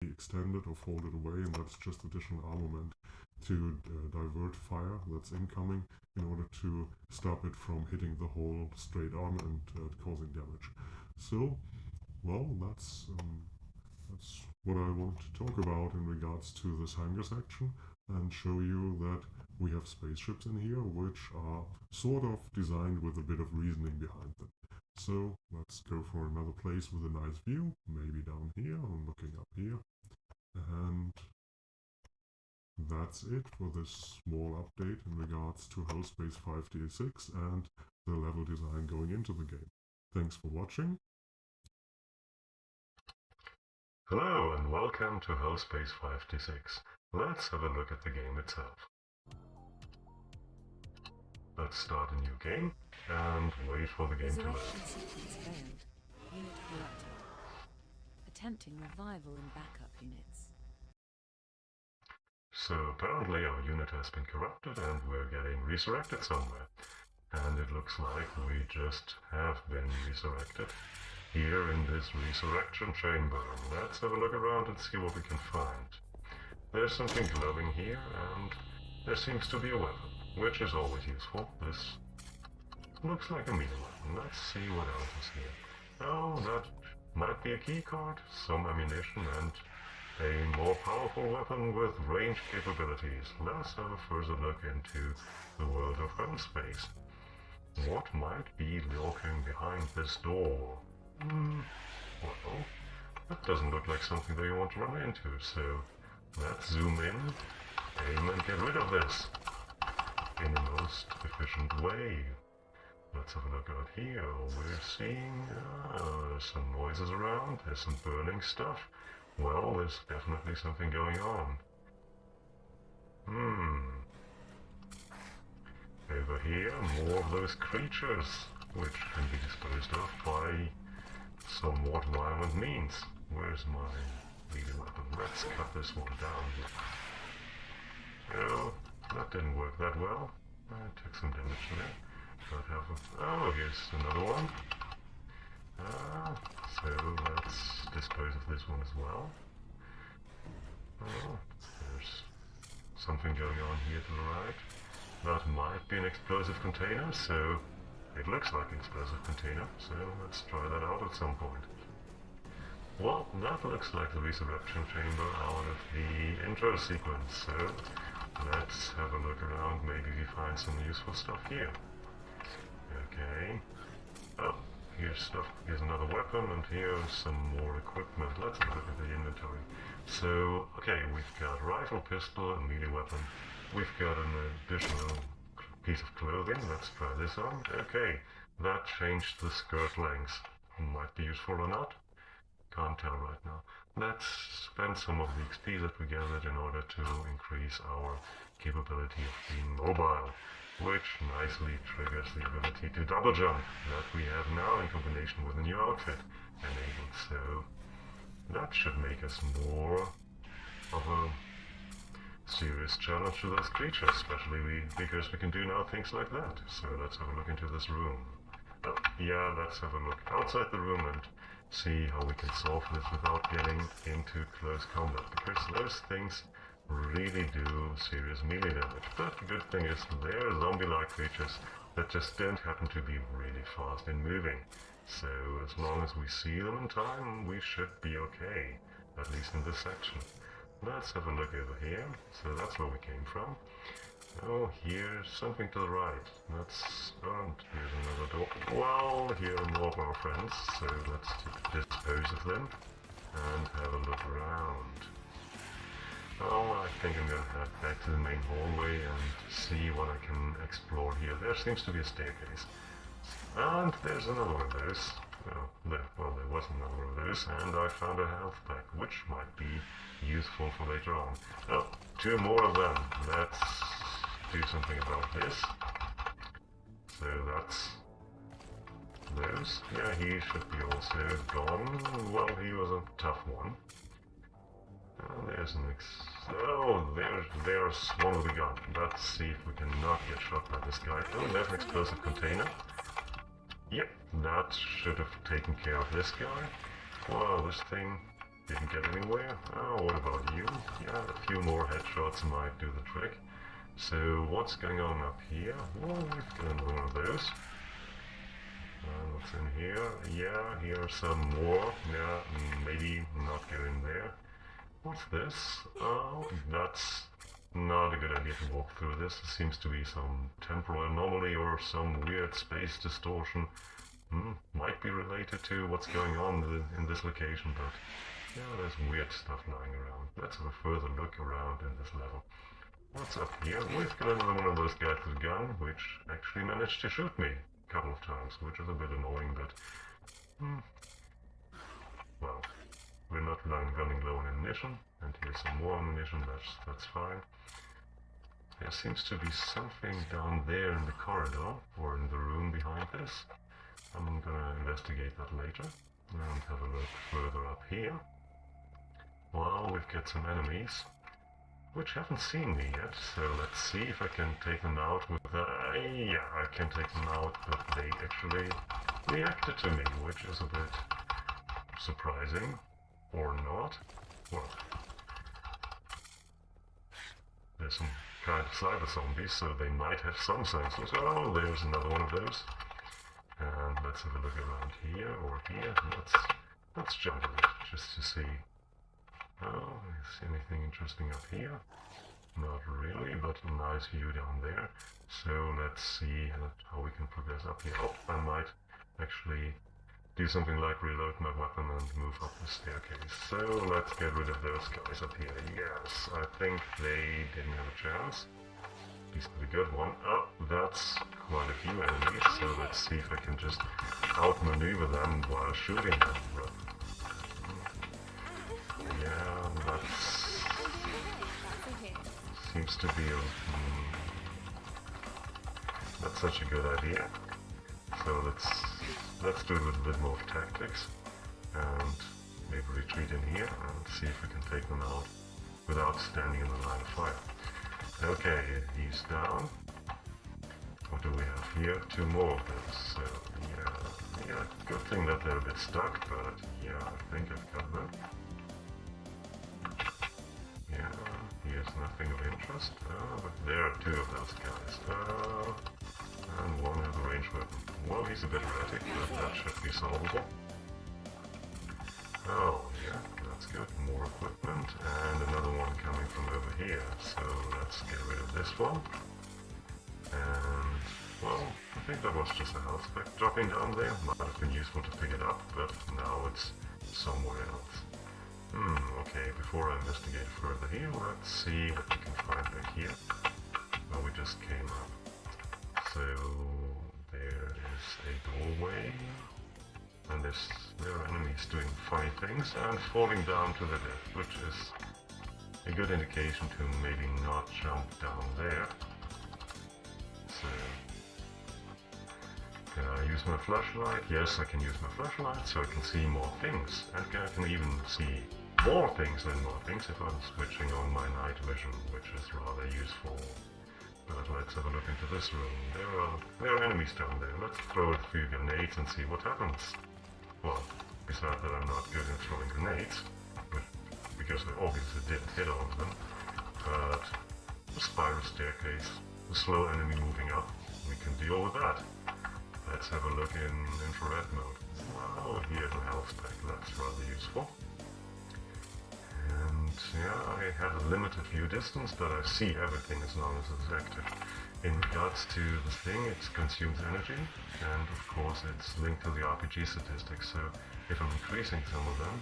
extended or folded away, and that's just additional armament to divert fire that's incoming in order to stop it from hitting the hole straight on and causing damage. So, well, that's what I wanted to talk about in regards to this hangar section, and show you that we have spaceships in here which are sort of designed with a bit of reasoning behind them. So let's go for another place with a nice view, maybe down here. I'm looking up here, and that's it for this small update in regards to Hellspace 5D6 and the level design going into the game. Thanks for watching. Hello and welcome to Hellspace 5D6. Let's have a look at the game itself. Let's start a new game and wait for the game to load. Resurrection sequence failed. Unit corrupted. Attempting revival in backup units. So apparently our unit has been corrupted and we're getting resurrected somewhere. And it looks like we just have been resurrected here in this resurrection chamber. Let's have a look around and see what we can find. There's something glowing here, and there seems to be a weapon, which is always useful. This looks like a melee weapon. Let's see what else is here. Oh, that might be a key card, some ammunition, and a more powerful weapon with range capabilities. Let's have a further look into the world of Hellspace. What might be lurking behind this door? Well, that doesn't look like something that you want to run into, so let's zoom in, aim and get rid of this in the most efficient way. Let's have a look out here. We're seeing some noises around, there's some burning stuff. Well, there's definitely something going on. Over here, more of those creatures, which can be disposed of by somewhat violent means. Where's my melee weapon? Let's cut this one down. Oh, that didn't work that well. I took some damage there. Oh, here's another one. So let's dispose of this one as well. Oh, there's something going on here to the right. That might be an explosive container, so it looks like an explosive container, so let's try that out at some point. Well, that looks like the resurrection chamber out of the intro sequence, so let's have a look around, maybe we find some useful stuff here. Okay. Oh, here's stuff, here's another weapon, and here's some more equipment. Let's have a look at the inventory. So, okay, we've got rifle, pistol, and melee weapon. We've got an additional piece of clothing. Let's try this on. Okay, that changed the skirt length. Might be useful or not. Can't tell right now. Let's spend some of the XP that we gathered in order to increase our capability of being mobile, which nicely triggers the ability to double jump that we have now in combination with a new outfit enabled. So that should make us more of a serious challenge to those creatures, especially because we can do now things like that. So let's have a look into this room. Oh, yeah, let's have a look outside the room and see how we can solve this without getting into close combat, because those things really do serious melee damage. But the good thing is they're zombie-like creatures that just don't happen to be really fast in moving. So as long as we see them in time, we should be okay, at least in this section. Let's have a look over here. So that's where we came from. Oh, here's something to the right. Let's... oh, here's another door. Well, here are more of our friends, so let's dispose of them and have a look around. Oh, I think I'm gonna head back to the main hallway and see what I can explore here. There seems to be a staircase. And there's another one of those. There was another one of those, and I found a health pack, which might be useful for later on. Oh, two more of them. Let's do something about this. So that's those. Yeah, he should be also gone. Well, he was a tough one. There's an there's one with a gun. Let's see if we can not get shot by this guy. Oh, there's an explosive container. Yep, that should have taken care of this guy. Wow, this thing didn't get anywhere. Oh, what about you? Yeah, a few more headshots might do the trick. So what's going on up here? Well, we've got one of those. What's in here? Yeah, here are some more. Yeah, maybe not go in there. What's this? Oh, that's not a good idea to walk through this. It seems to be some temporal anomaly or some weird space distortion. Might be related to what's going on in this location, but yeah, there's weird stuff lying around. Let's have a further look around in this level. What's up here? We've got another one of those guys with a gun, which actually managed to shoot me a couple of times, which is a bit annoying, but well, we're not running low on ammunition, and here's some more ammunition. That's fine. There seems to be something down there in the corridor, or in the room behind this. I'm gonna investigate that later, and have a look further up here. Well, we've got some enemies, which haven't seen me yet, so let's see if I can take them out with yeah, I can take them out, but they actually reacted to me, which is a bit surprising, or not. Well, there's some kind of cyber zombies, so they might have some senses. Oh, there's another one of those. And let's have a look around here, or here. Let's jump a bit, just to see. Oh, is anything interesting up here? Not really, but a nice view down there. So let's see how we can progress up here. Oh, I might actually do something like reload my weapon and move up the staircase. So let's get rid of those guys up here. Yes, I think they didn't have a chance. At least with a good one. Oh, that's quite a few enemies, so let's see if I can just outmaneuver them while shooting them. Yeah, that seems to be not such a good idea. So let's do a little bit more tactics and maybe retreat in here and see if we can take them out without standing in the line of fire. Okay, he's down. What do we have here? Two more of them. So yeah, good thing that they're a bit stuck, but yeah, I think I've got them. Yeah, here's nothing of interest. But there are two of those guys. And one has a ranged weapon. Well, he's a bit erratic, but that should be solvable. Oh, yeah, that's good. More equipment, and another one coming from over here. So let's get rid of this one. And, well, I think that was just a health spec dropping down there. Might have been useful to pick it up, but now it's somewhere else. Okay, before I investigate further here, let's see what we can find back here. Well, we just came up. So there is a doorway, and there are enemies doing funny things and falling down to their death, which is a good indication to maybe not jump down there. So, can I use my flashlight? Yes, I can use my flashlight, so I can see more things, and I can even see more things than more things if I'm switching on my night vision, which is rather useful. But let's have a look into this room. There are enemies down there. Let's throw a few grenades and see what happens. Well, besides that I'm not good at throwing grenades, because I obviously didn't hit all of them. But the spiral staircase, the slow enemy moving up, we can deal with that. Let's have a look in infrared mode. Oh, here's a health spec. That's rather useful. And yeah, I have a limited view distance, but I see everything as long as it's active. In regards to the thing, it consumes energy, and of course it's linked to the RPG statistics, so if I'm increasing some of them,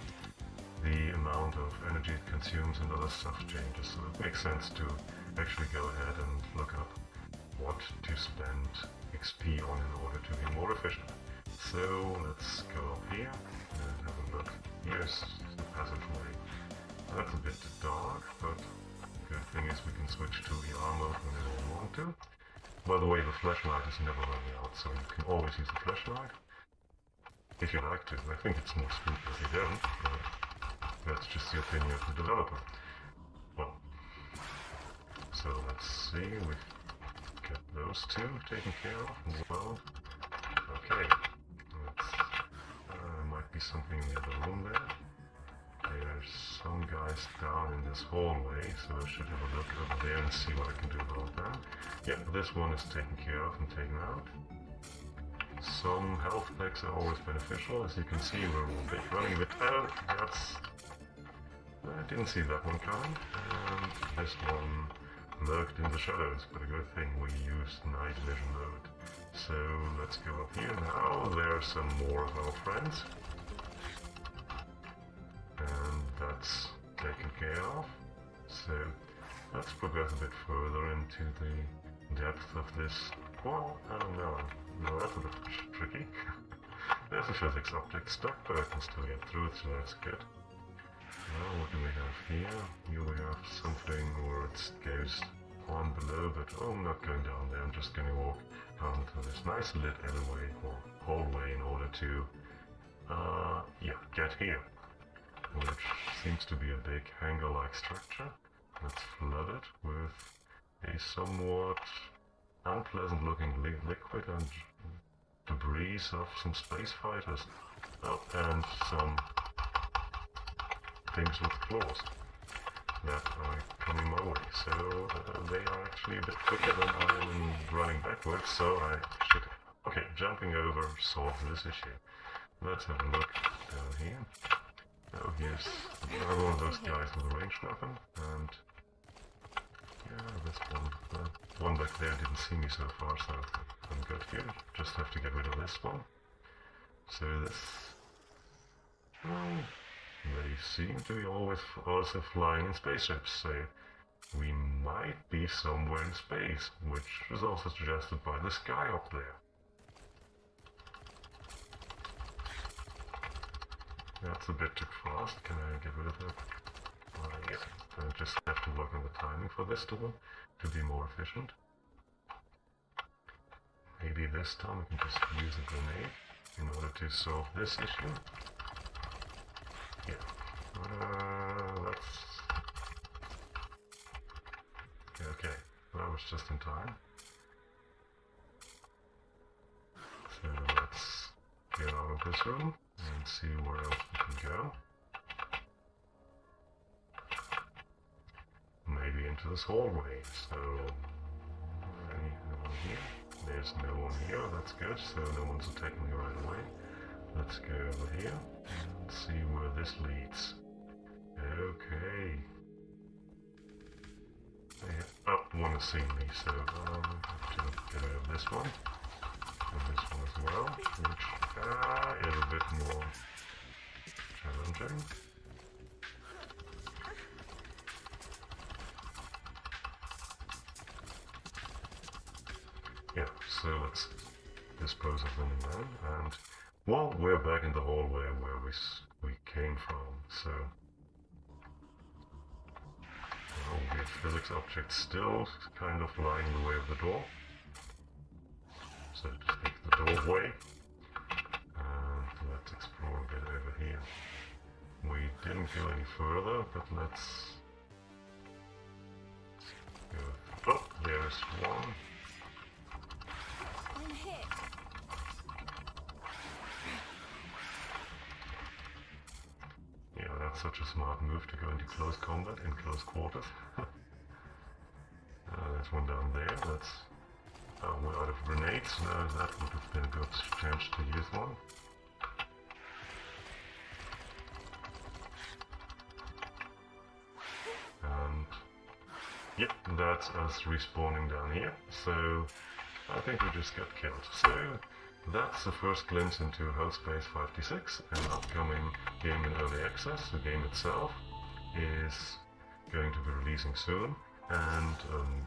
the amount of energy it consumes and other stuff changes, so it makes sense to actually go ahead and look up what to spend XP on in order to be more efficient. So let's go up here and have a look. Here's the passageway. That's a bit dark, but good thing is we can switch to VR mode whenever we want to. By the way, the flashlight is never running out, so you can always use the flashlight if you like to. I think it's more spooky if you don't, but that's just the opinion of the developer. Well, so let's see, we've got those two taken care of as well. Okay, might be something in the other room there. There's some guys down in this hallway, so I should have a look over there and see what I can do about them. Yeah, this one is taken care of and taken out. Some health packs are always beneficial. As you can see, we're running a bit out. I didn't see that one coming. And this one lurked in the shadows, but a good thing we used night vision mode. So let's go up here now. There are some more of our friends. And that's taken care of. So let's progress a bit further into the depth of this. Well, I don't know. No, that's a bit tricky. There's a physics object stuck, but I can still get through it, so that's good. Now, what do we have here? Here we have something where it goes on below, but oh, I'm not going down there. I'm just going to walk down to this nice lit alleyway or hallway in order to, yeah, get here. Which seems to be a big hangar-like structure that's flooded with a somewhat unpleasant-looking liquid and debris of some space fighters. Oh, and some things with claws that are coming my way. So they are actually a bit quicker than I'm running backwards, so I should... Okay, jumping over solves this issue. Let's have a look down here. Oh, here's another one of those guys with a ranged weapon, and yeah, this one back there didn't see me so far, so I'm good here. Just have to get rid of this one. So this, well, they seem to be always also flying in spaceships, so we might be somewhere in space, which is also suggested by the sky up there. That's a bit too fast. Can I get rid of that? Yes. I just have to work on the timing for this to be more efficient. Maybe this time we can just use a grenade in order to solve this issue. Yeah. That's... Okay, that was just in time. So let's get out of this room and see where else we can go. Maybe into this hallway. So, no one here. There's no one here. That's good. So no one's attacking me right away. Let's go over here and see where this leads. Okay. Oh, one has seen me, so I have to get rid of this one. And this one as well, which is a bit more challenging. Yeah, so let's dispose of them then, and well, we're back in the hallway where we came from, so we have physics objects still kind of lying in the way of the door. So just take the doorway, and let's explore a bit over here. We didn't go any further, but let's go. Oh, there's one. I'm hit. Yeah, that's such a smart move to go into close combat in close quarters. There's one down there. That's we're out of grenades. That would have been a good chance to use one. And yep, that's us respawning down here. So I think we just got killed. So that's the first glimpse into Hellspace 5d6, an upcoming game in early access. The game itself is going to be releasing soon. And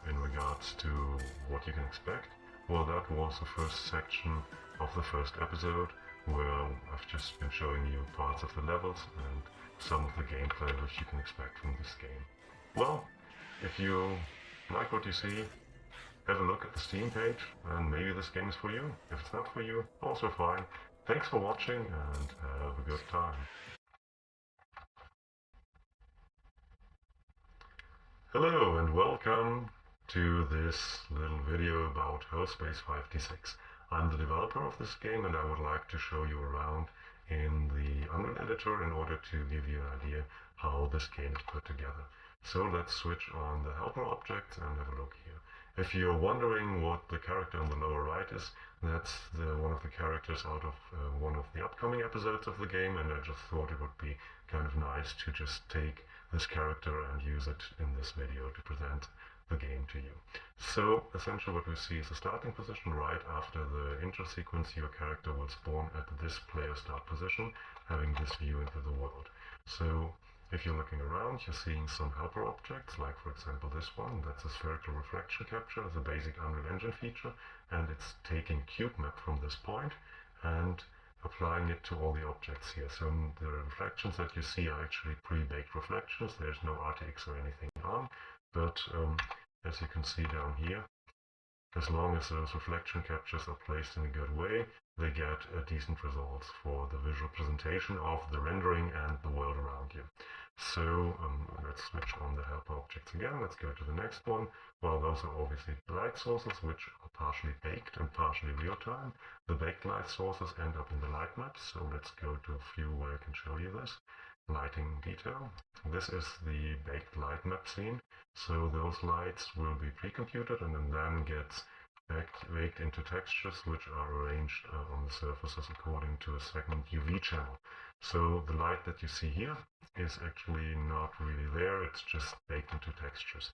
in regards to what you can expect, well, that was the first section of the first episode, where I've just been showing you parts of the levels and some of the gameplay which you can expect from this game. Well, if you like what you see, have a look at the Steam page, and maybe this game is for you. If it's not for you, also fine. Thanks for watching, and have a good time. Hello and welcome to this little video about Hellspace 5d6. I'm the developer of this game, and I would like to show you around in the Unreal Editor in order to give you an idea how this game is put together. So let's switch on the helper objects and have a look here. If you're wondering what the character on the lower right is, that's one of the characters out of one of the upcoming episodes of the game, and I just thought it would be kind of nice to just take this character and use it in this video to present the game to you. So essentially what we see is the starting position. Right after the intro sequence, your character will spawn at this player start position, having this view into the world. So if you're looking around, you're seeing some helper objects, like for example this one. That's a spherical reflection capture as a basic Unreal Engine feature, and it's taking cube map from this point and applying it to all the objects here. So the reflections that you see are actually pre-baked reflections. There's no RTX or anything on, but as you can see down here, as long as those reflection captures are placed in a good way, they get a decent results for the visual presentation of the rendering and the world around you. So let's switch on the helper objects again. Let's go to the next one. Well, those are obviously light sources, which are partially baked and partially real-time. The baked light sources end up in the light maps. So let's go to a few where I can show you this. Lighting detail. This is the baked light map scene. So those lights will be pre-computed and then gets baked into textures which are arranged on the surfaces according to a segment UV channel. So the light that you see here is actually not really there, it's just baked into textures.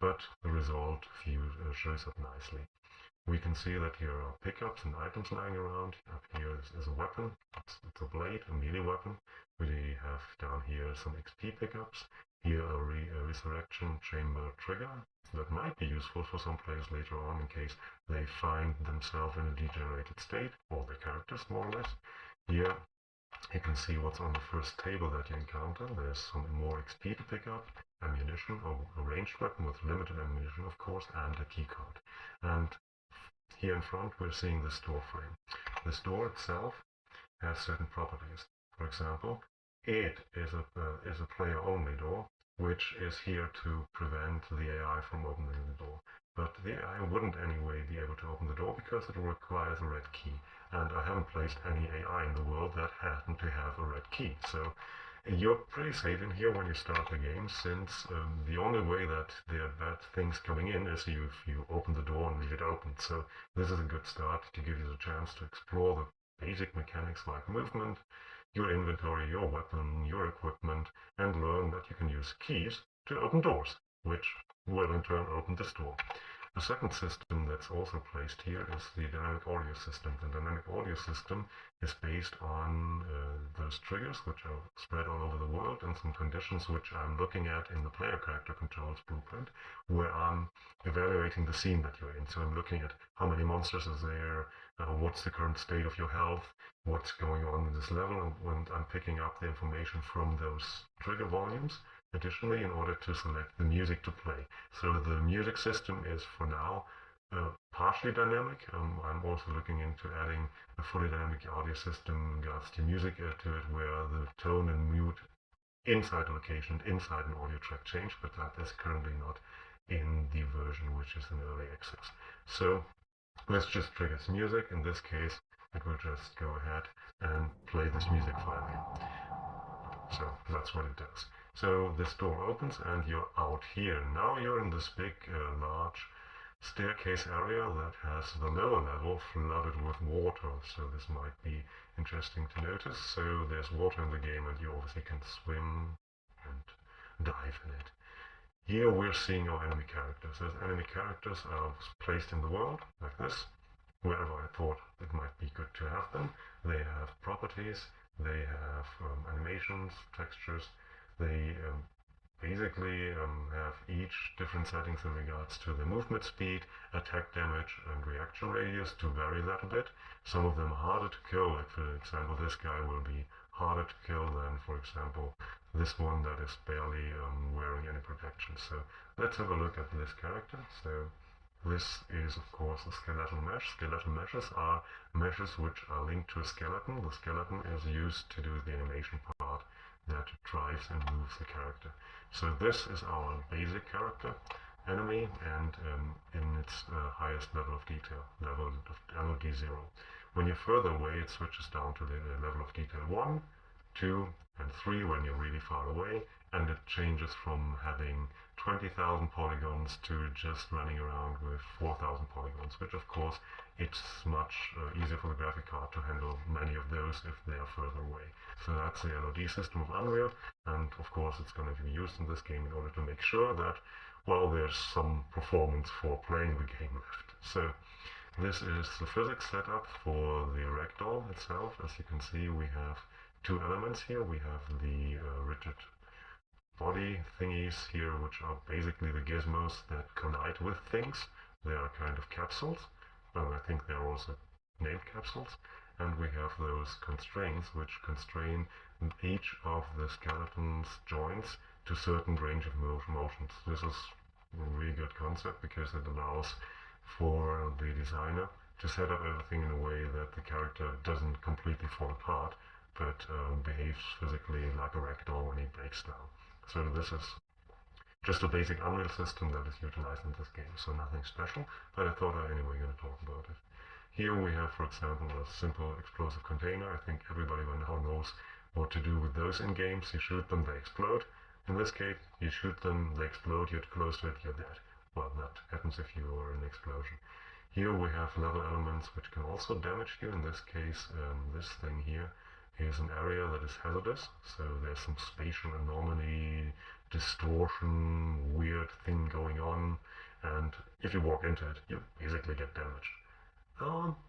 But the result view shows up nicely. We can see that here are pickups and items lying around. Up here is a weapon, it's a blade, a melee weapon. We have down here some XP pickups. Here a resurrection chamber trigger that might be useful for some players later on in case they find themselves in a degenerated state, or their characters more or less. Here you can see what's on the first table that you encounter. There's some more XP to pick up, ammunition, or a ranged weapon with limited ammunition of course, and a keycard. And here in front we're seeing this door frame. This door itself has certain properties. For example, it is a player-only door, which is here to prevent the AI from opening the door. But the AI wouldn't anyway be able to open the door because it requires a red key. And I haven't placed any AI in the world that happened to have a red key. So you're pretty safe in here when you start the game, since the only way that there are bad things coming in is if you open the door and leave it open. So this is a good start to give you the chance to explore the basic mechanics like movement, your inventory, your weapon, your equipment, and learn that you can use keys to open doors, which will in turn open this door. The second system that's also placed here is the dynamic audio system. The dynamic audio system is based on those triggers which are spread all over the world and some conditions which I'm looking at in the player character controls blueprint, where I'm evaluating the scene that you're in. So I'm looking at how many monsters is there, what's the current state of your health, what's going on in this level, and I'm picking up the information from those trigger volumes additionally in order to select the music to play. So the music system is for now partially dynamic. I'm also looking into adding a fully dynamic audio system in regards to music to it, where the tone and mood inside the location, inside an audio track change, but that is currently not in the version which is in early access. So let's just trigger some music. In this case, it will just go ahead and play this music finally. So that's what it does. So this door opens and you're out here. Now you're in this big, large staircase area that has the lower level flooded with water. So this might be interesting to notice. So there's water in the game and you obviously can swim and dive in it. Here we're seeing our enemy characters. Those enemy characters are placed in the world like this, wherever I thought it might be good to have them. They have properties, they have animations, textures. They basically have each different settings in regards to the movement speed, attack damage, and reaction radius to vary that a bit. Some of them are harder to kill, like for example this guy will be harder to kill than, for example, this one that is barely wearing any protection. So let's have a look at this character. So this is of course a skeletal mesh. Skeletal meshes are meshes which are linked to a skeleton. The skeleton is used to do the animation part that drives and moves the character. So this is our basic character enemy, and in its highest level of detail, level D0. When you're further away, it switches down to the level of detail 1, 2, and 3 when you're really far away, and it changes from having 20,000 polygons to just running around with 4,000 polygons, which of course it's much easier for the graphic card to handle many of those if they are further away. So that's the LOD system of Unreal, and of course it's going to be used in this game in order to make sure that, well, there's some performance for playing the game left. So this is the physics setup for the ragdoll itself. As you can see, we have two elements here. We have the rigid body thingies here, which are basically the gizmos that collide with things. They are kind of capsules, but I think they're also named capsules. And we have those constraints, which constrain each of the skeleton's joints to certain range of motions. This is a really good concept because it allows for the designer to set up everything in a way that the character doesn't completely fall apart, but behaves physically like a ragdoll when he breaks down. So this is just a basic Unreal system that is utilized in this game, so nothing special, but I thought I anyway going to talk about it. Here we have, for example, a simple explosive container. I think everybody by now knows what to do with those in games. You shoot them, they explode. In this case, you shoot them, they explode, you're close to it, you're dead. Well, that happens if you are in an explosion. Here we have level elements which can also damage you. In this case, this thing here is an area that is hazardous, so there's some spatial anomaly, distortion, weird thing going on, and if you walk into it, you basically get damaged.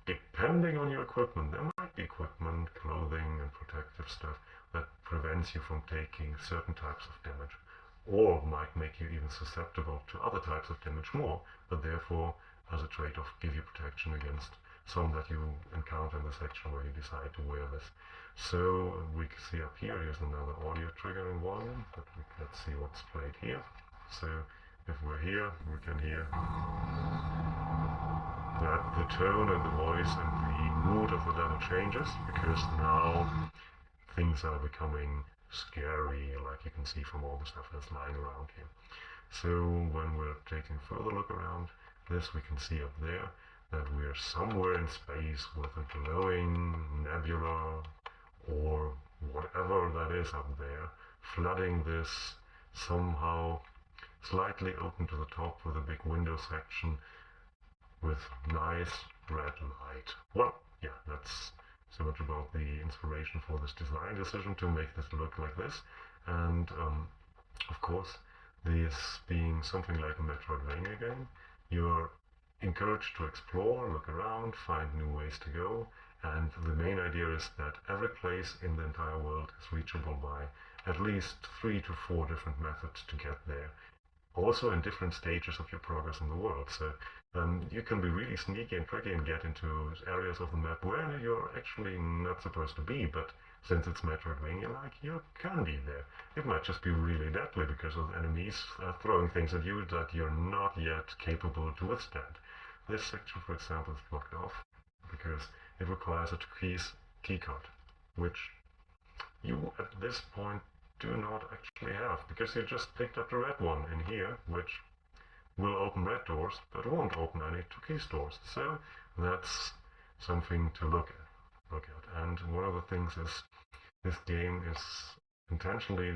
Depending on your equipment, there might be equipment, clothing, and protective stuff that prevents you from taking certain types of damage, or might make you even susceptible to other types of damage more, but therefore, as a trade-off, give you protection against some that you encounter in the section where you decide to wear this. So we can see up here, here's another audio trigger in volume, but let's see what's played here. So if we're here, we can hear that the tone and the voice and the mood of the level changes, because now things are becoming scary, like you can see from all the stuff that's lying around here. So when we're taking a further look around this, we can see up there that we're somewhere in space with a glowing nebula or whatever that is up there, flooding this somehow slightly open to the top with a big window section with nice red light. Well, yeah, that's so much about the inspiration for this design decision to make this look like this. And of course, this being something like a Metroidvania game, you're encouraged to explore, look around, find new ways to go, and the main idea is that every place in the entire world is reachable by at least 3 to 4 different methods to get there, also in different stages of your progress in the world. So you can be really sneaky and tricky and get into areas of the map where you're actually not supposed to be, but since it's Metroidvania-like, you can be there. It might just be really deadly because of enemies throwing things at you that you're not yet capable to withstand. This section, for example, is blocked off because it requires a turquoise keycard, which you at this point do not actually have, because you just picked up the red one in here, which will open red doors, but won't open any turquoise doors. So that's something to look at. And one of the things is this game is intentionally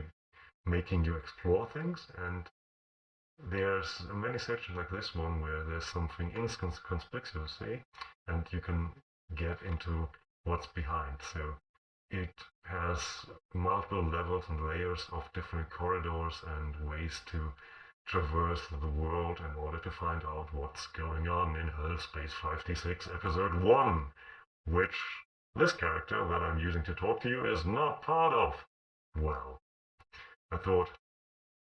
making you explore things, and there's many sections like this one where there's something inconspicuous, and you can get into what's behind. So it has multiple levels and layers of different corridors and ways to traverse the world in order to find out what's going on in Hull Space 56 Episode 1, which this character that I'm using to talk to you is not part of. Well, I thought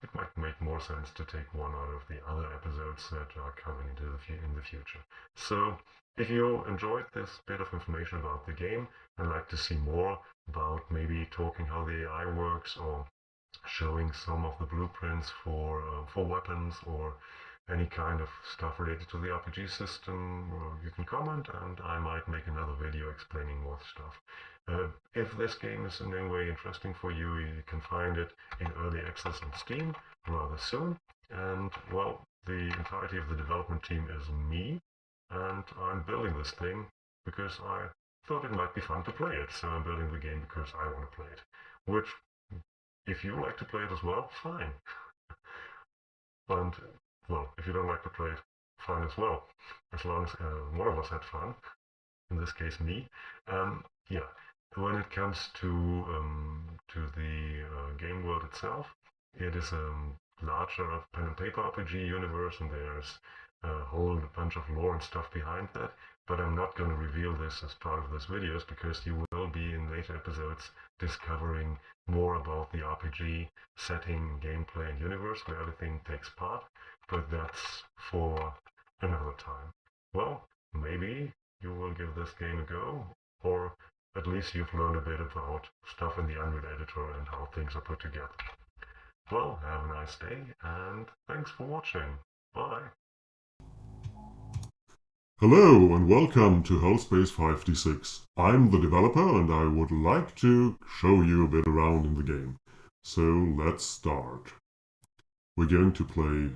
it might make more sense to take one out of the other episodes that are coming in the future. So, if you enjoyed this bit of information about the game and like to see more about maybe talking how the AI works, or showing some of the blueprints for weapons, or any kind of stuff related to the RPG system, you can comment and I might make another video explaining more stuff. If this game is in any way interesting for you, you can find it in early access on Steam rather soon. And well, the entirety of the development team is me, and I'm building this thing because I thought it might be fun to play it, so I'm building the game because I want to play it. Which, if you like to play it as well, fine. And, well, if you don't like to play it, fine as well. As long as one of us had fun, in this case me. Yeah, when it comes to the game world itself, it is a larger pen and paper RPG universe, and there's a whole bunch of lore and stuff behind that. But I'm not going to reveal this as part of this videos because you will be in later episodes discovering more about the RPG setting, gameplay, and universe where everything takes part. But that's for another time. Well, maybe you will give this game a go, or at least you've learned a bit about stuff in the Unreal Editor and how things are put together. Well, have a nice day, and thanks for watching. Bye! Hello and welcome to Hellspace 5d6. I'm the developer and I would like to show you a bit around in the game. So let's start. We're going to play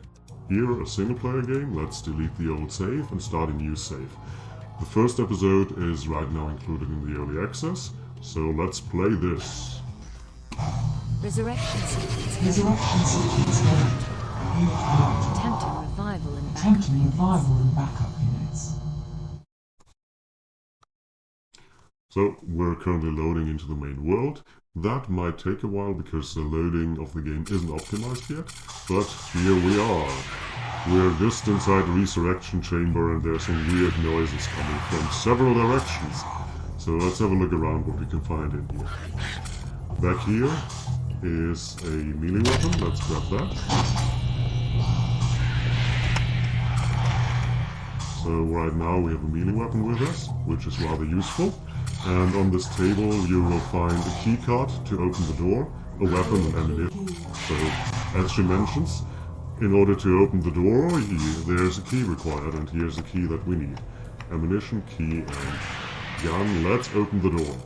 here a single player game. Let's delete the old save and start a new save. The first episode is right now included in the early access, so let's play this. Resurrection sequence. Attempting revival and backup units. So we're currently loading into the main world. That might take a while because the loading of the game isn't optimized yet, but here we are. We're just inside the resurrection chamber and there's some weird noises coming from several directions. So let's have a look around what we can find in here. Back here is a melee weapon, let's grab that. So right now we have a melee weapon with us, which is rather useful. And on this table you will find a key card to open the door, a weapon and ammunition. So, as she mentions, in order to open the door, there's a key required, and here's the key that we need. Ammunition, key, and gun. Let's open the door.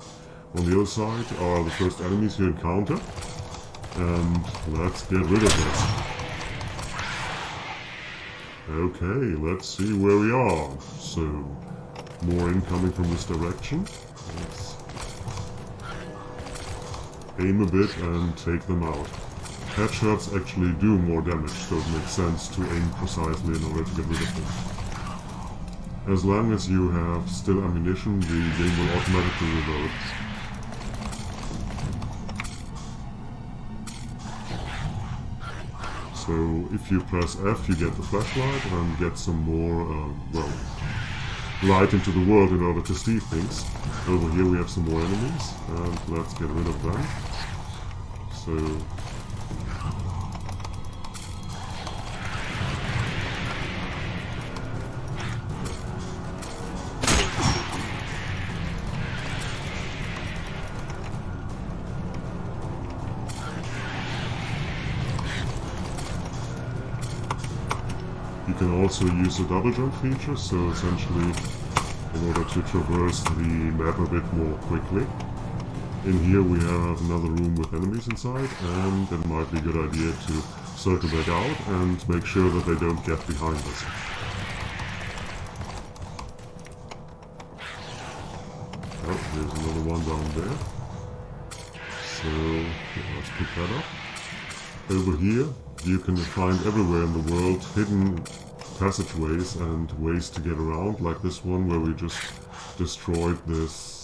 On the other side are the first enemies you encounter, and let's get rid of this. Okay, let's see where we are. So, more incoming from this direction. Let's aim a bit and take them out. Headshots actually do more damage, so it makes sense to aim precisely in order to get rid of them. As long as you have still ammunition, the game will automatically reload. So if you press F, you get the flashlight and get some more, light into the world in order to see things. Over here we have some more enemies, and let's get rid of them. So you can also use the double jump feature, so essentially in order to traverse the map a bit more quickly. In here we have another room with enemies inside, and it might be a good idea to circle back out and make sure that they don't get behind us. Oh, there's another one down there. So let's pick that up. Over here you can find everywhere in the world hidden passageways and ways to get around, like this one where we just destroyed this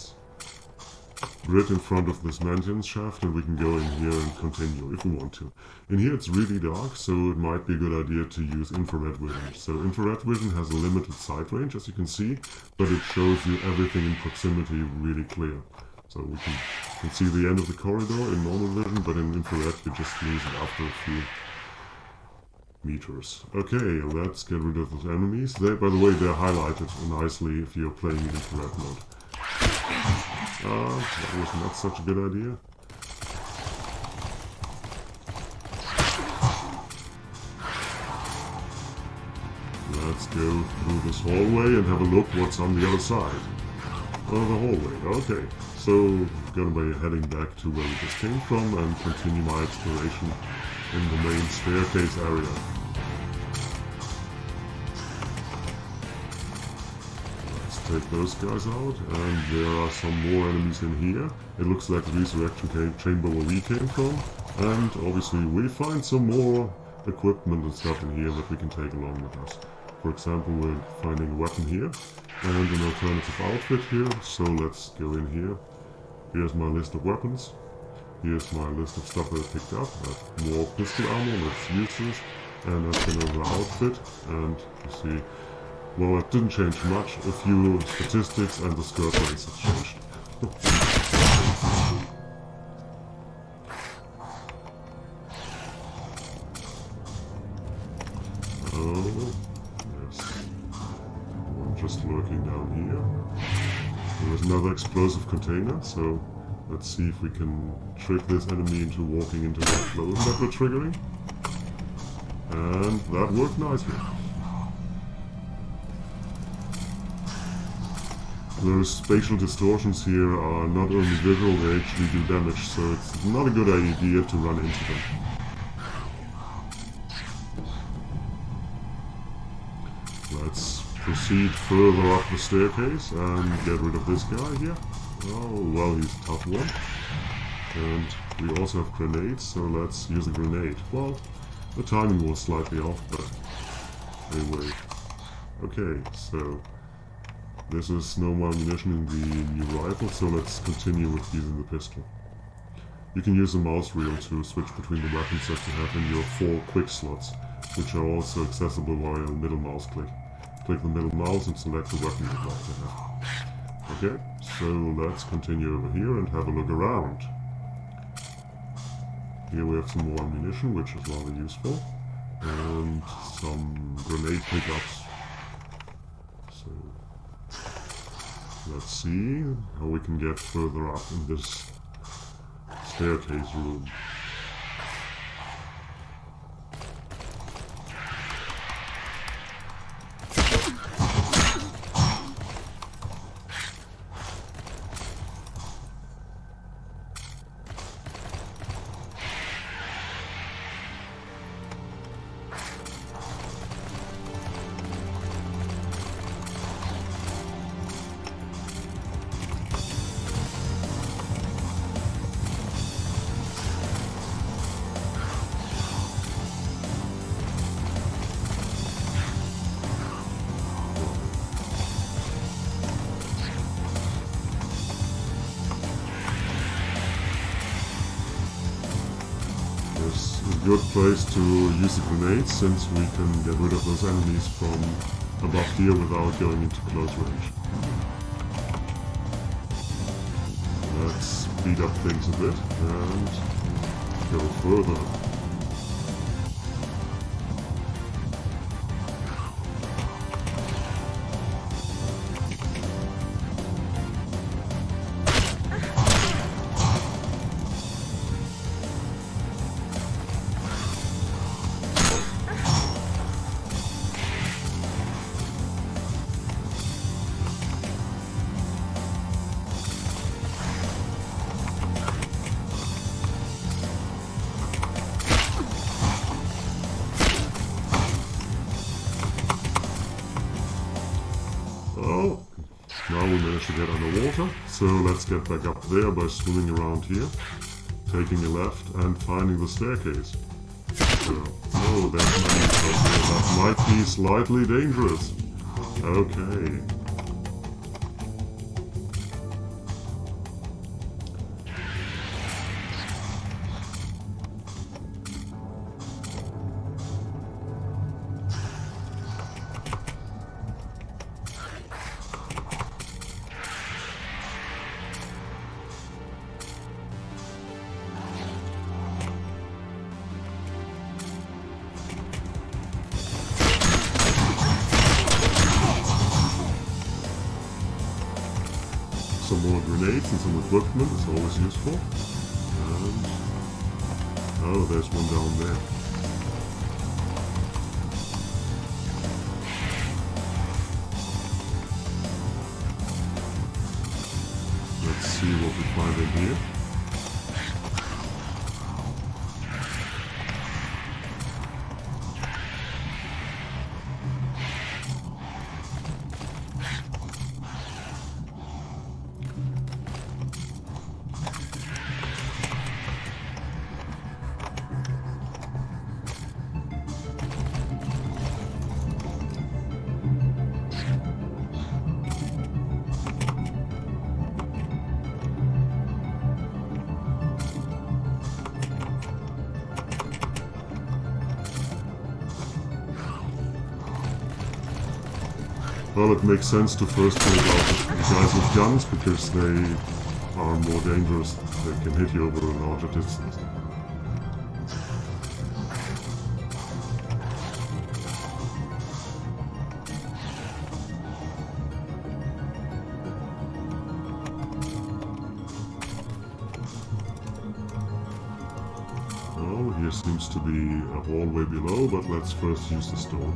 grid in front of this maintenance shaft, and we can go in here and continue if we want to. In here it's really dark, so it might be a good idea to use infrared vision. So infrared vision has a limited sight range, as you can see, but it shows you everything in proximity really clear. So we can see the end of the corridor in normal vision, but in infrared you just lose it after a few meters. Okay, let's get rid of those enemies. By the way, they're highlighted nicely if you're playing in infrared mode. That was not such a good idea. Let's go through this hallway and have a look what's on the other side. Oh, the hallway, okay. So, I'm gonna be heading back to where we just came from and continue my exploration in the main staircase area. Let's take those guys out, and there are some more enemies in here. It looks like the resurrection chamber where we came from, and obviously we find some more equipment and stuff in here that we can take along with us. For example, we're finding a weapon here, and an alternative outfit here, so let's go in here. Here's my list of weapons. Here's my list of stuff that I picked up. I have more pistol ammo, that's useless, and that's another outfit, and you see, well, it didn't change much. A few statistics and the skirt length have changed. Oh, yes. One just lurking down here. There's another explosive container, so let's see if we can trick this enemy into walking into the explosion that we're triggering. And that worked nicely. Those spatial distortions here are not only visual, they actually do damage, so it's not a good idea to run into them. Let's proceed further up the staircase and get rid of this guy here. Oh, well, he's a tough one. And we also have grenades, so let's use a grenade. Well, the timing was slightly off, but anyway. Okay, so this is no more ammunition in the new rifle, so let's continue with using the pistol. You can use the mouse wheel to switch between the weapons that you have in your 4 quick slots, which are also accessible via the middle mouse click. Click the middle mouse and select the weapon you'd like to have. Okay, so let's continue over here and have a look around. Here we have some more ammunition, which is rather useful, and some grenade pickups. So let's see how we can get further up in this staircase room. Good place to use the grenades, since we can get rid of those enemies from above here without going into close range. Let's speed up things a bit and go further. Oh, now we managed to get underwater, so let's get back up there by swimming around here, taking a left and finding the staircase. So, oh, there's an enemy up there. That might be slightly dangerous. Okay. Some more grenades and some equipment is always useful. And oh, there's one down there. Let's see what we find in here. Well, it makes sense to first take out the guys with guns because they are more dangerous. They can hit you over a larger distance. Well, here seems to be a hallway below, but let's first use the stone.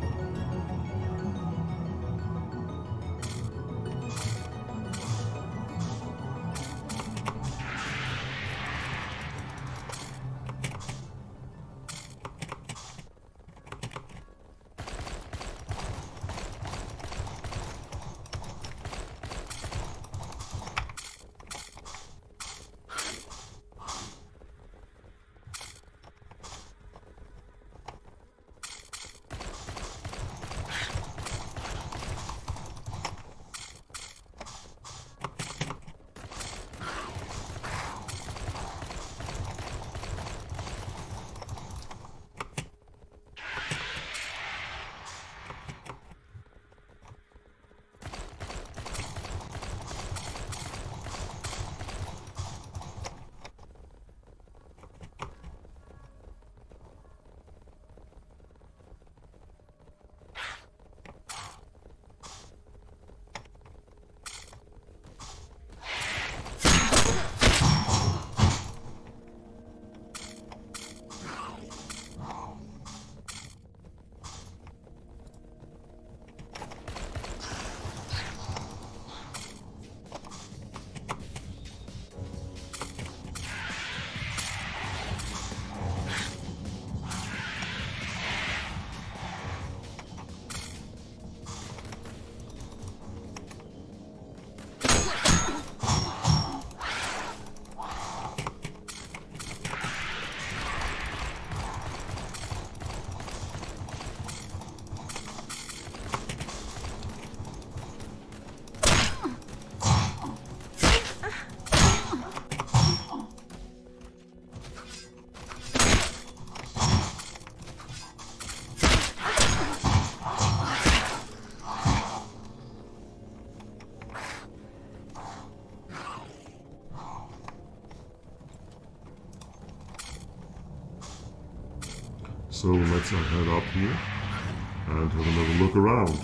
So let's head up here and have another look around.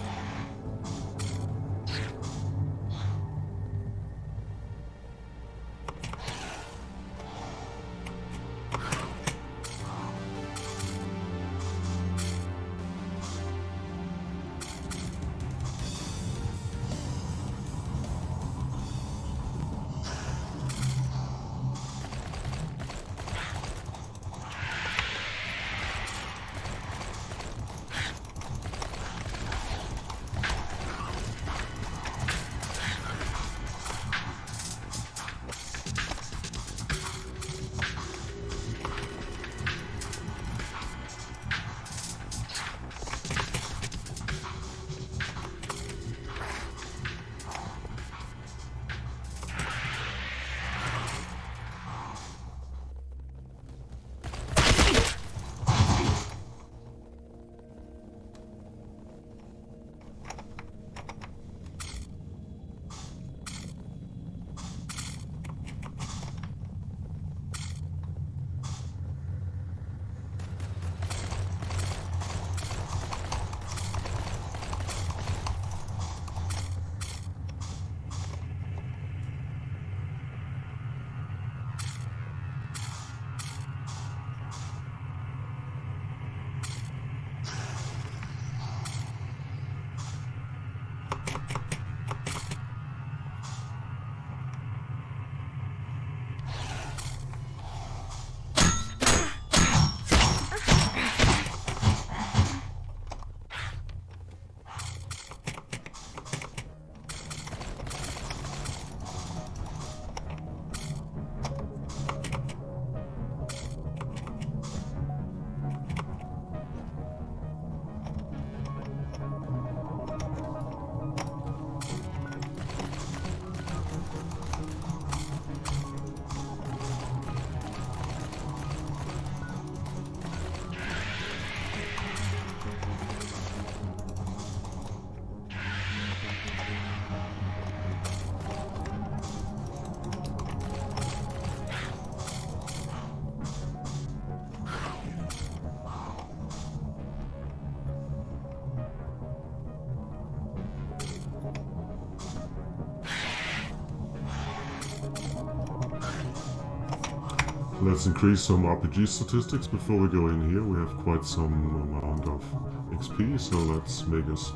Let's increase some RPG statistics before we go in here. We have quite some amount of XP, so let's make us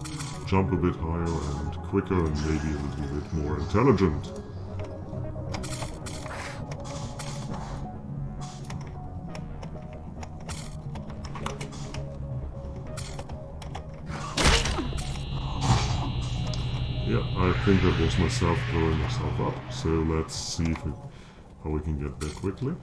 jump a bit higher and quicker and maybe a little bit more intelligent. Yeah, I think that was myself blowing myself up, so let's see how we can get there quickly.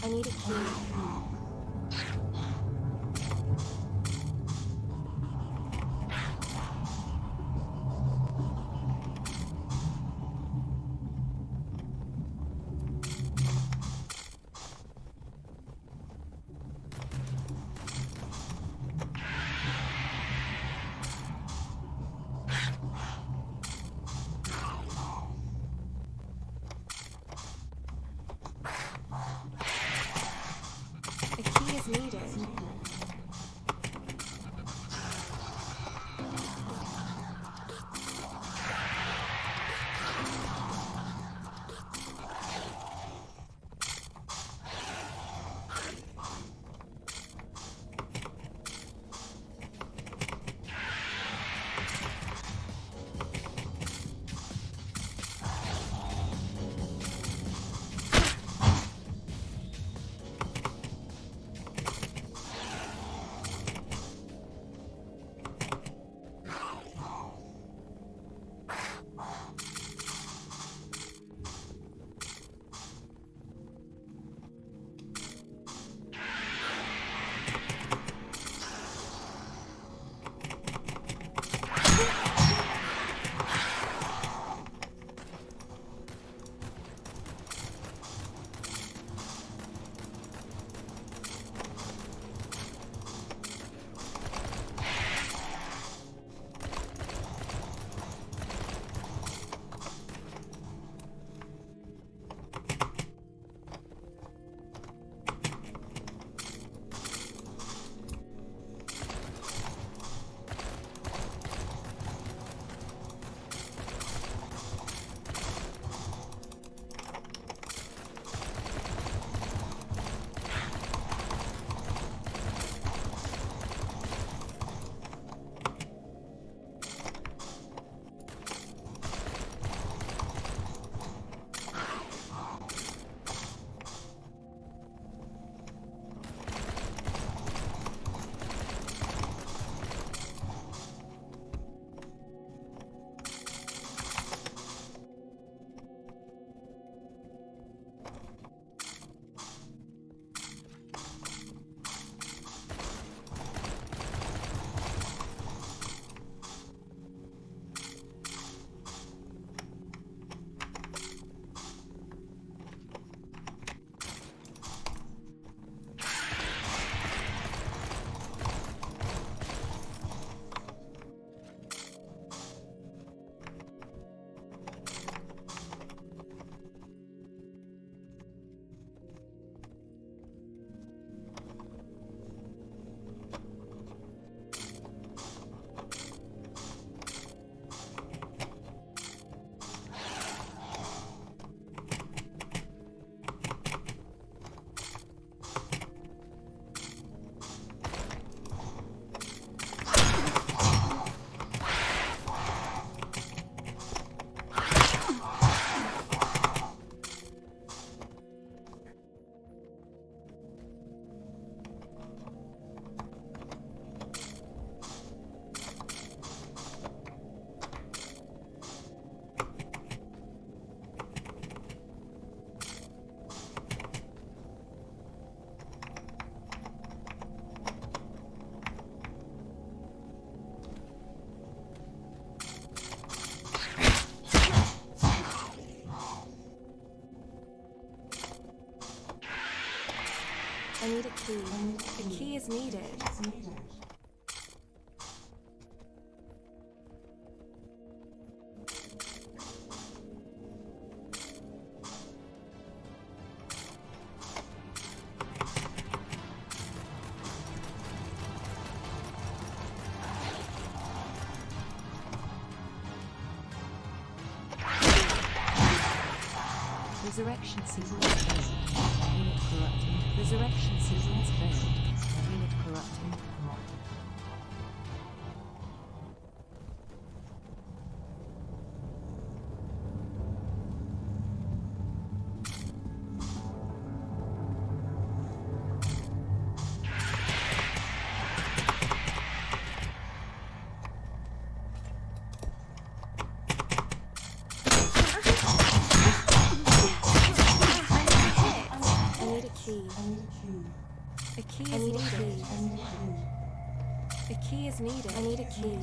I need a key. A key is needed. is needed. Resurrection sequence failed. Unit corrupted. Resurrection sequence failed. Unit corrupted. A key is needed. A key is needed. I need a key.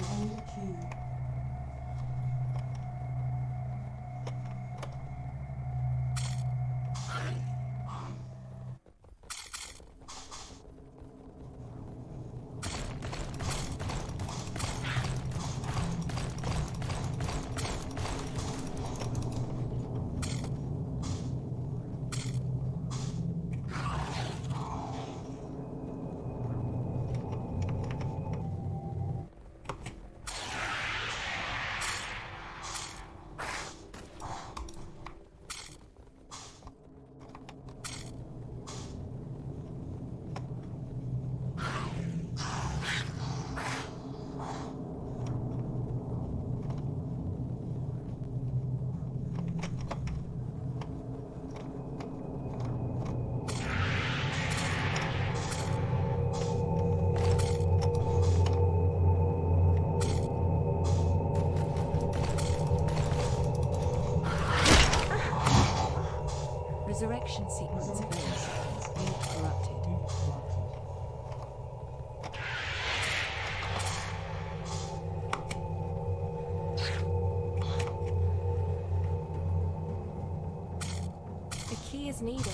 Resurrection sequence failed. Unit corrupted. A key is needed.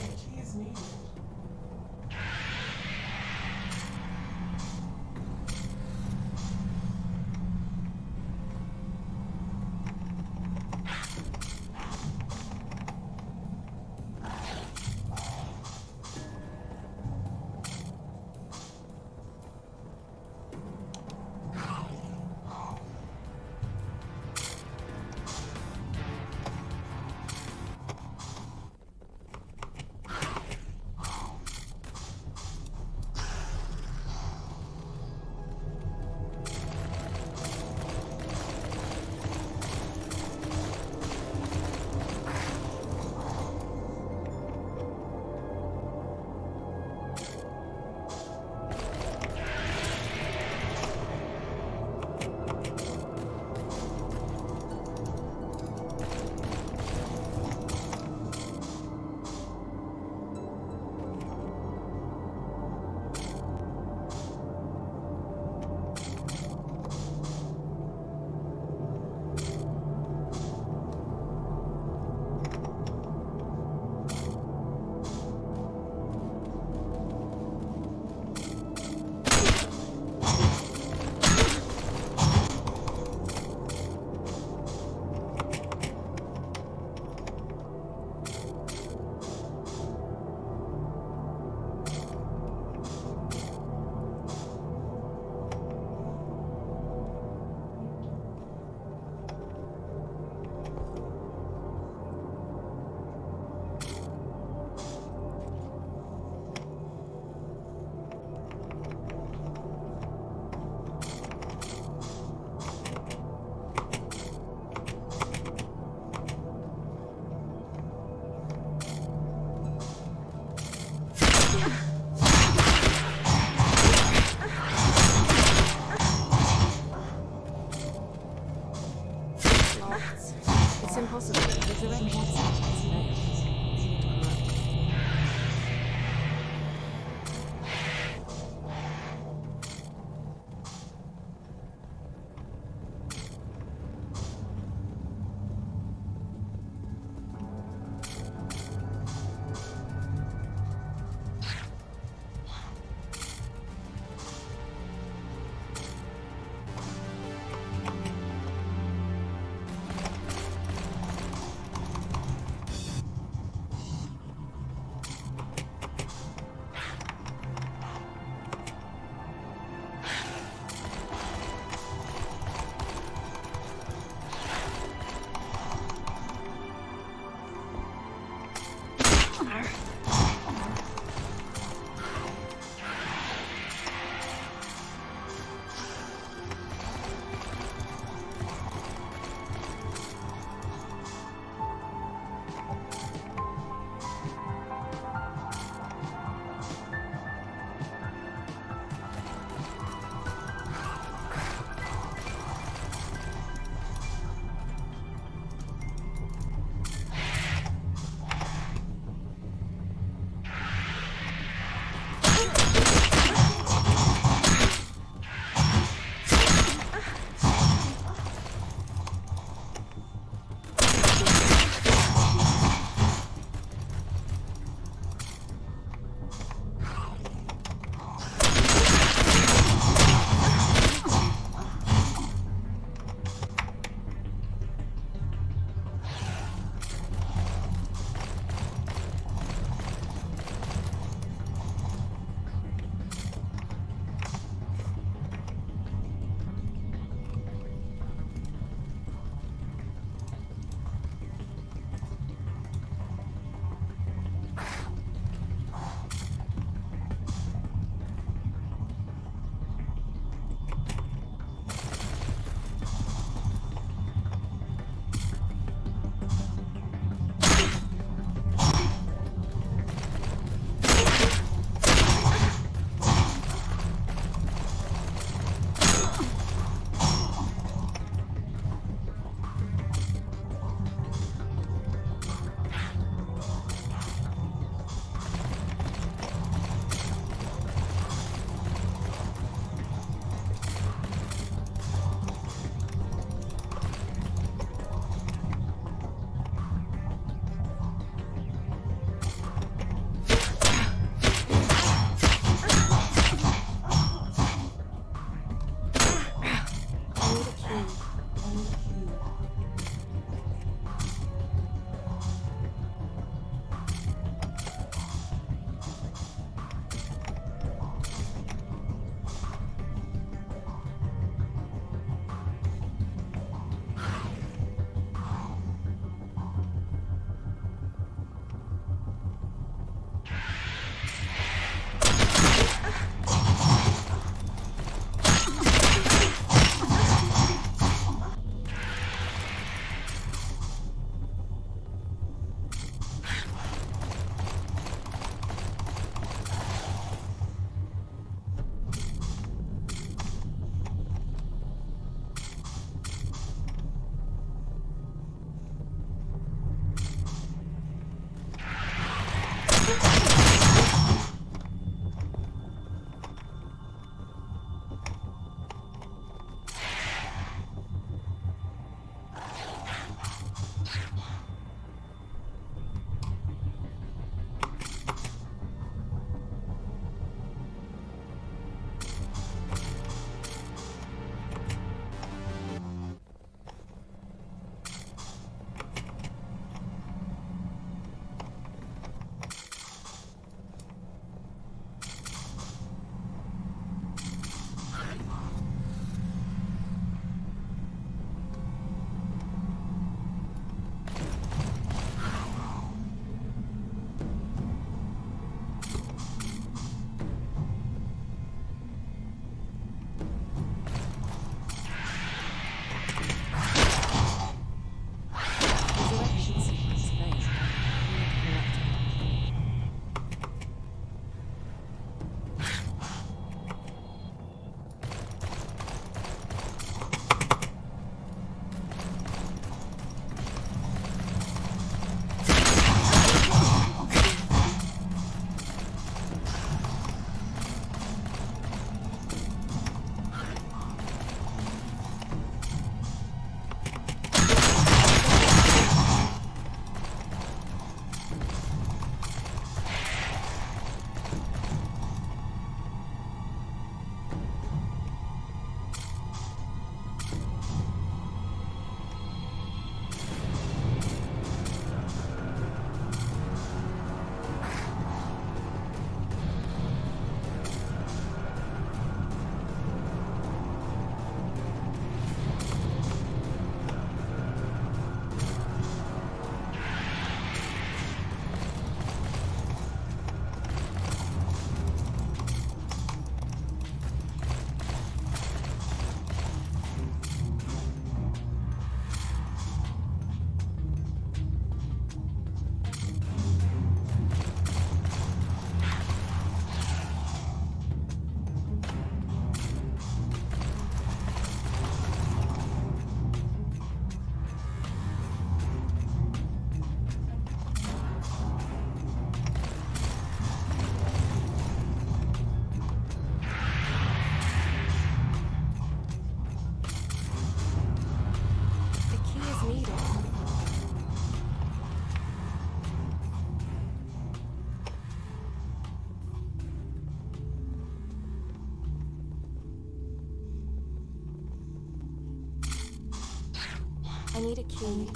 need a key.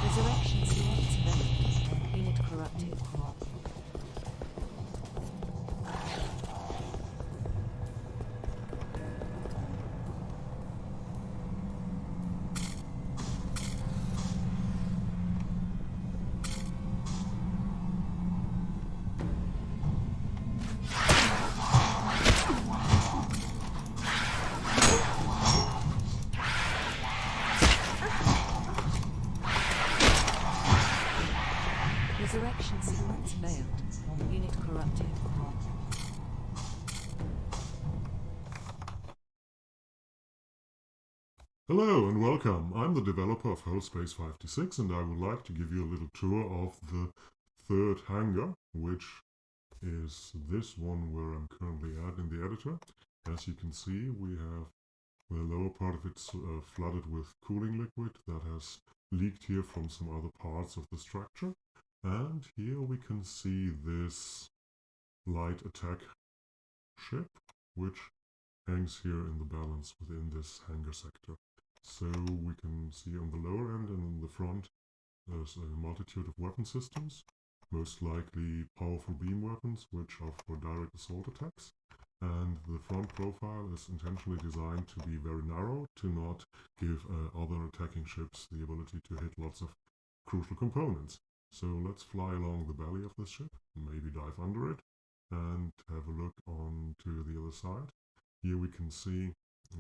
Resurrection sequence failed. Unit corrupted. Resurrection sequence failed. Unit corrupted. Hello and welcome. I'm the developer of Space 56 and I would like to give you a little tour of the third hangar, which is this one where I'm currently at in the editor. As you can see, we have the lower part of it flooded with cooling liquid that has leaked here from some other parts of the structure. And here we can see this light attack ship, which hangs here in the balance within this hangar sector. So we can see on the lower end and in the front there's a multitude of weapon systems, most likely powerful beam weapons, which are for direct assault attacks. And the front profile is intentionally designed to be very narrow, to not give other attacking ships the ability to hit lots of crucial components. So let's fly along the belly of this ship, maybe dive under it, and have a look on to the other side. Here we can see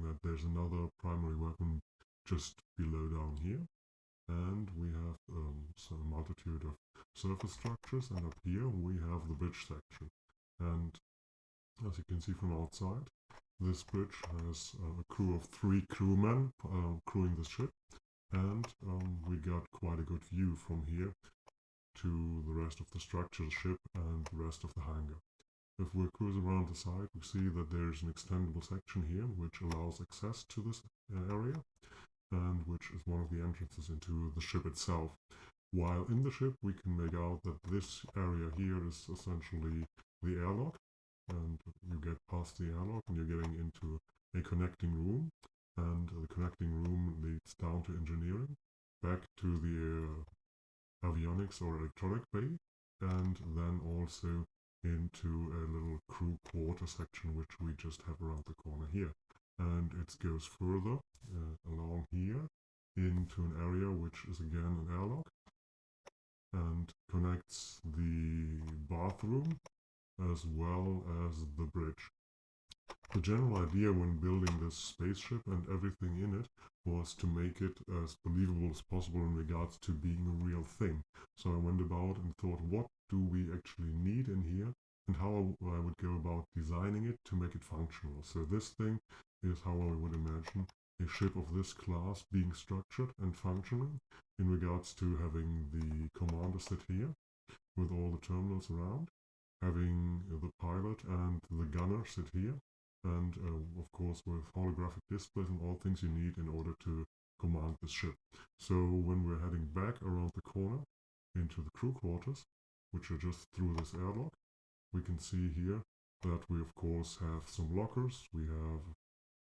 that there's another primary weapon just below down here. And we have some multitude of surface structures, and up here we have the bridge section. And as you can see from outside, this bridge has a crew of 3 crewmen crewing the ship, and we got quite a good view from here to the rest of the structure, the ship, and the rest of the hangar. If we cruise around the side, we see that there's an extendable section here which allows access to this area, and which is one of the entrances into the ship itself. While in the ship, we can make out that this area here is essentially the airlock, and you get past the airlock and you're getting into a connecting room, and the connecting room leads down to engineering, back to the avionics or electronic bay, and then also into a little crew quarter section which we just have around the corner here. And it goes further along here into an area which is again an airlock and connects the bathroom as well as the bridge. The general idea when building this spaceship and everything in it was to make it as believable as possible in regards to being a real thing. So I went about and thought, what do we actually need in here, and how I would go about designing it to make it functional. So this thing is how I would imagine a ship of this class being structured and functioning in regards to having the commander sit here with all the terminals around, having the pilot and the gunner sit here, and of course with holographic displays and all things you need in order to command this ship. So when we're heading back around the corner into the crew quarters, which are just through this airlock, we can see here that we of course have some lockers, we have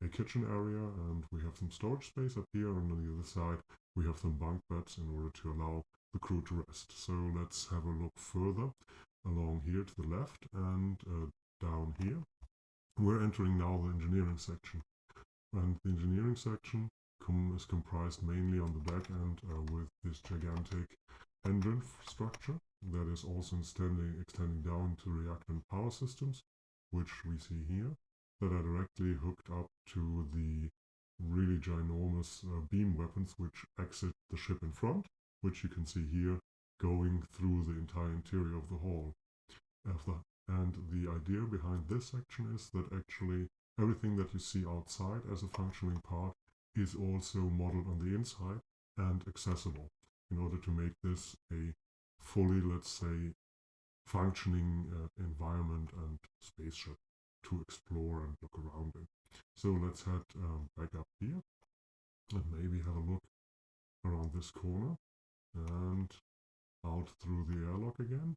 a kitchen area, and we have some storage space up here, and on the other side we have some bunk beds in order to allow the crew to rest. So let's have a look further along here to the left and down here. We're entering now the engineering section, and the engineering section is comprised mainly on the back end with this gigantic engine structure that is also extending down to reactor power systems, which we see here, that are directly hooked up to the really ginormous beam weapons which exit the ship in front, which you can see here going through the entire interior of the hull. And the idea behind this section is that actually everything that you see outside as a functioning part is also modeled on the inside and accessible in order to make this a fully, let's say, functioning environment and spaceship to explore and look around in. So let's head back up here and maybe have a look around this corner and out through the airlock again,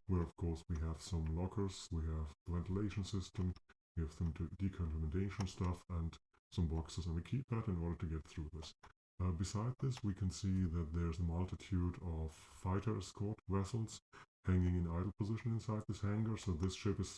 where of course we have some lockers, we have the ventilation system, we have some decontamination stuff and some boxes and a keypad in order to get through this. Beside this, we can see that there's a multitude of fighter escort vessels hanging in idle position inside this hangar, so this ship is